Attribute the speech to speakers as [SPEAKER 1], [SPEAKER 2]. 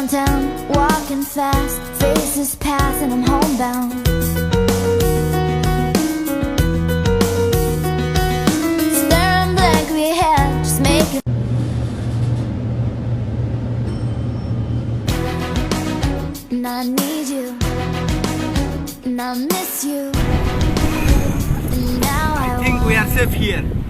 [SPEAKER 1] downtown, walking fast, faces pass and I'm homebound. Staring blankly ahead, just making. And I need you, and I miss you. And now
[SPEAKER 2] I think we are safe here.